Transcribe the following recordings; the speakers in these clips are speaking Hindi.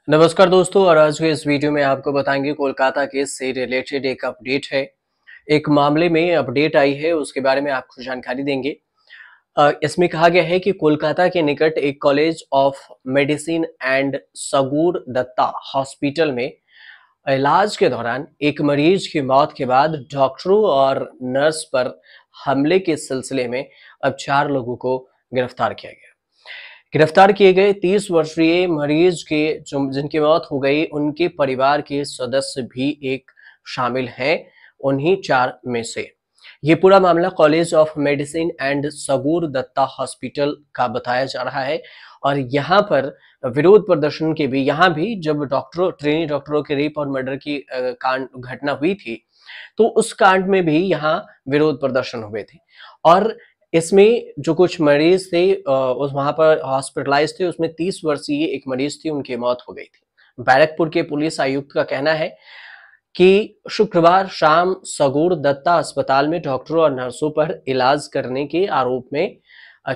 नमस्कार दोस्तों, और आज के इस वीडियो में आपको बताएंगे कोलकाता केस से रिलेटेड एक अपडेट है। एक मामले में अपडेट आई है, उसके बारे में आपको जानकारी देंगे। इसमें कहा गया है कि कोलकाता के निकट एक college of medicine and Sagore Dutta hospital में इलाज के दौरान एक मरीज की मौत के बाद डॉक्टरों और नर्स पर हमले के सिलसिले में अब 4 लोगों को गिरफ्तार किया गया। गिरफ्तार किए गए 30 वर्षीय मरीज के जिनकी मौत हो गई, उनके परिवार के सदस्य भी एक शामिल हैं उन्हीं 4 में से। ये पूरा मामला college of medicine and Sagore Dutta hospital का बताया जा रहा है। और यहाँ पर विरोध प्रदर्शन के भी यहाँ भी जब ट्रेनी डॉक्टरों के रेप और मर्डर की कांड घटना हुई थी, तो उस कांड में भी यहाँ विरोध प्रदर्शन हुए थे। और इसमें जो कुछ मरीज थे उस वहां पर हॉस्पिटलाइज थे, उसमें 30 वर्षीय एक मरीज थी, उनकी मौत हो गई थी। बैरकपुर के पुलिस आयुक्त का कहना है कि शुक्रवार शाम सगूर दत्ता अस्पताल में डॉक्टरों और नर्सों पर इलाज करने के आरोप में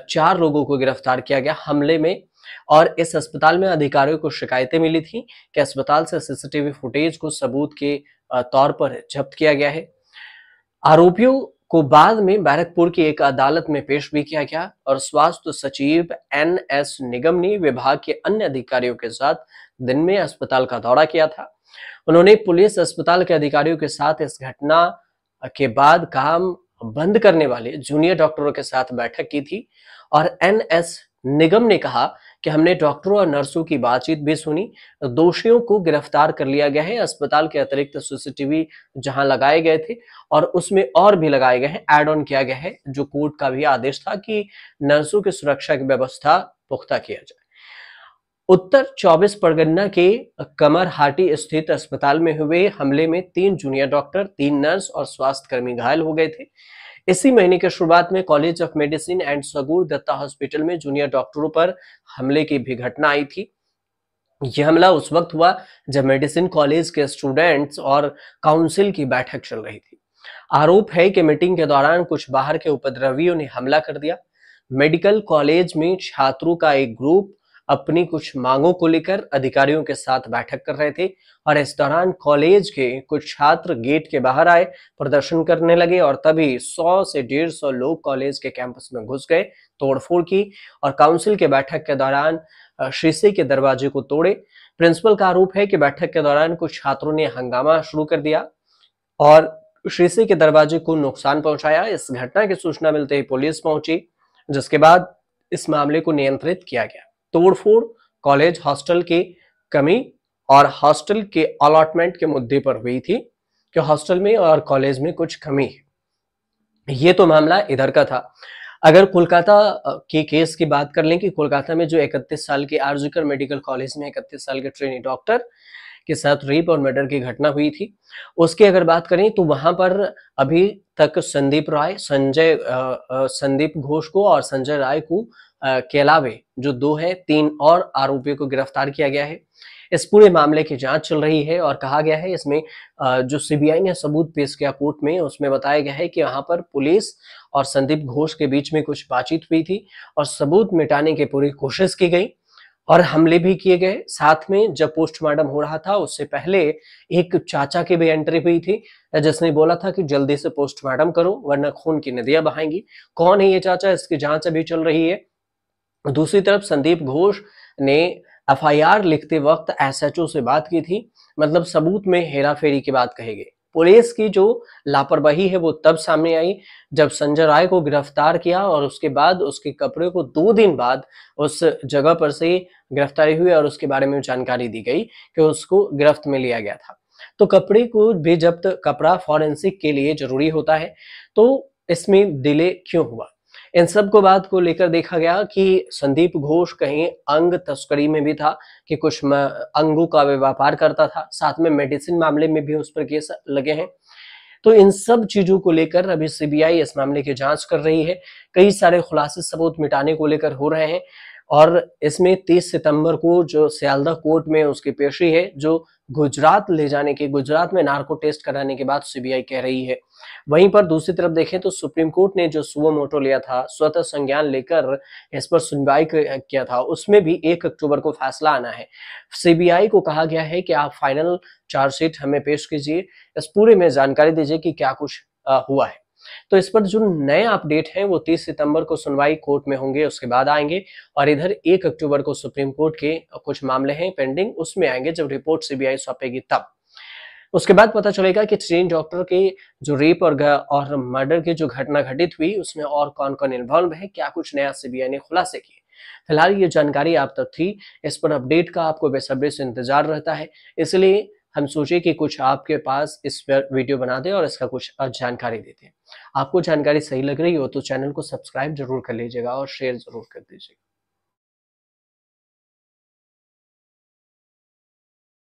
4 लोगों को गिरफ्तार किया गया हमले में। और इस अस्पताल में अधिकारियों को शिकायतें मिली थी कि अस्पताल से सीसीटीवी फुटेज को सबूत के तौर पर जब्त किया गया है। आरोपियों को बाद में बैरकपुर की एक अदालत में पेश भी किया गया और स्वास्थ्य सचिव एनएस निगम ने विभाग के अन्य अधिकारियों के साथ दिन में अस्पताल का दौरा किया था। उन्होंने पुलिस अस्पताल के अधिकारियों के साथ इस घटना के बाद काम बंद करने वाले जूनियर डॉक्टरों के साथ बैठक की थी। और एनएस निगम ने कहा कि हमने डॉक्टरों और नर्सों की बातचीत भी सुनी। दोषियों को गिरफ्तार कर लिया गया है। अस्पताल के अतिरिक्त सीसीटीवी जहां लगाए गए थे और उसमें और भी लगाए गए हैं, एड ऑन किया गया है, जो कोर्ट का भी आदेश था कि नर्सों की सुरक्षा की व्यवस्था पुख्ता किया जाए। उत्तर 24 परगना के कमरहाटी स्थित अस्पताल में हुए हमले में 3 जूनियर डॉक्टर, 3 नर्स और स्वास्थ्य कर्मी घायल हो गए थे। इसी महीने की शुरुआत में college of medicine and Sagore Dutta hospital में जूनियर डॉक्टरों पर हमले की भी घटना आई थी। यह हमला उस वक्त हुआ जब मेडिसिन कॉलेज के स्टूडेंट्स और काउंसिल की बैठक चल रही थी। आरोप है कि मीटिंग के दौरान कुछ बाहर के उपद्रवियों ने हमला कर दिया। मेडिकल कॉलेज में छात्रों का एक ग्रुप अपनी कुछ मांगों को लेकर अधिकारियों के साथ बैठक कर रहे थे और इस दौरान कॉलेज के कुछ छात्र गेट के बाहर आए, प्रदर्शन करने लगे और तभी 100 से 150 लोग कॉलेज के कैंपस में घुस गए, तोड़फोड़ की और काउंसिल के बैठक के दौरान शीशे के दरवाजे को तोड़े। प्रिंसिपल का आरोप है कि बैठक के दौरान कुछ छात्रों ने हंगामा शुरू कर दिया और शीशे के दरवाजे को नुकसान पहुंचाया। इस घटना की सूचना मिलते ही पुलिस पहुंची, जिसके बाद इस मामले को नियंत्रित किया गया। तोड़फोड़ कॉलेज हॉस्टल की कमी और हॉस्टल के अलॉटमेंट के मुद्दे पर हुई थी कि हॉस्टल में और कॉलेज में कुछ कमी है। ये तो मामला इधर का था। अगर कोलकाता के केस की बात कर लें कि कोलकाता में जो 31 साल के आरजीकर मेडिकल कॉलेज में 31 साल के ट्रेनी डॉक्टर के साथ रेप और मर्डर की घटना हुई थी, उसकी अगर बात करें तो वहां पर अभी तक संदीप घोष को और संजय राय को के अलावे जो 2 हैं, 3 और आरोपियों को गिरफ्तार किया गया है। इस पूरे मामले की जांच चल रही है और कहा गया है इसमें जो सीबीआई ने सबूत पेश किया कोर्ट में, उसमें बताया गया है कि यहाँ पर पुलिस और संदीप घोष के बीच में कुछ बातचीत हुई थी और सबूत मिटाने की पूरी कोशिश की गई और हमले भी किए गए। साथ में जब पोस्टमार्टम हो रहा था उससे पहले एक चाचा की भी एंट्री हुई थी, जिसने बोला था कि जल्दी से पोस्टमार्टम करो वरना खून की नदियां बहाएंगी। कौन है ये चाचा, इसकी जांच अभी चल रही है। दूसरी तरफ संदीप घोष ने एफआईआर लिखते वक्त एसएचओ से बात की थी, मतलब सबूत में हेराफेरी की बात कही गई। पुलिस की जो लापरवाही है वो तब सामने आई जब संजय राय को गिरफ्तार किया और उसके बाद उसके कपड़े को 2 दिन बाद उस जगह पर से गिरफ्तारी हुई और उसके बारे में जानकारी दी गई कि उसको गिरफ्त में लिया गया था। तो कपड़े को भी जब्त, कपड़ा फॉरेंसिक के लिए जरूरी होता है, तो इसमें डिले क्यों हुआ? इन सब को बात को लेकर देखा गया कि संदीप घोष कहीं अंग तस्करी में भी था कि कुछ अंगों का व्यापार करता था, साथ में मेडिसिन मामले में भी उस पर केस लगे हैं। तो इन सब चीजों को लेकर अभी सीबीआई इस मामले की जांच कर रही है। कई सारे खुलासे सबूत मिटाने को लेकर हो रहे हैं। और इसमें 30 सितंबर को जो सियालदह कोर्ट में उसकी पेशी है, जो गुजरात में नार्को टेस्ट कराने के बाद सीबीआई कह रही है। वहीं पर दूसरी तरफ देखें तो सुप्रीम कोर्ट ने जो सुओ मोटो लिया था, स्वतः संज्ञान लेकर इस पर सुनवाई किया था, उसमें भी 1 अक्टूबर को फैसला आना है। सीबीआई को कहा गया है कि आप फाइनल चार्जशीट हमें पेश कीजिए, इस पूरे में जानकारी दीजिए कि क्या कुछ हुआ है। तो इस पर जो नए अपडेट हैं वो 30 सितंबर को सुनवाई कोर्ट में होंगे, उसके बाद आएंगे, और इधर 1 अक्टूबर को सुप्रीम कोर्ट के कुछ मामले हैं पेंडिंग, उसमें आएंगे जब रिपोर्ट सीबीआई सौंपेगी तब। उसके बाद पता चलेगा कि ट्रेन डॉक्टर के जो रेप और मर्डर की जो घटना घटित हुई उसमें और कौन-कौन इन्वॉल्व है, क्या कुछ नया सीबीआई ने खुलासे किए। फिलहाल ये जानकारी आप तक थी, इस पर अपडेट का आपको बेसब्री से इंतजार रहता है, इसलिए हम सोचे कि कुछ आपके पास इस पर वीडियो बना दें और इसका कुछ जानकारी देते हैं। आपको जानकारी सही लग रही हो तो चैनल को सब्सक्राइब जरूर कर लीजिएगा और शेयर जरूर कर दीजिएगा।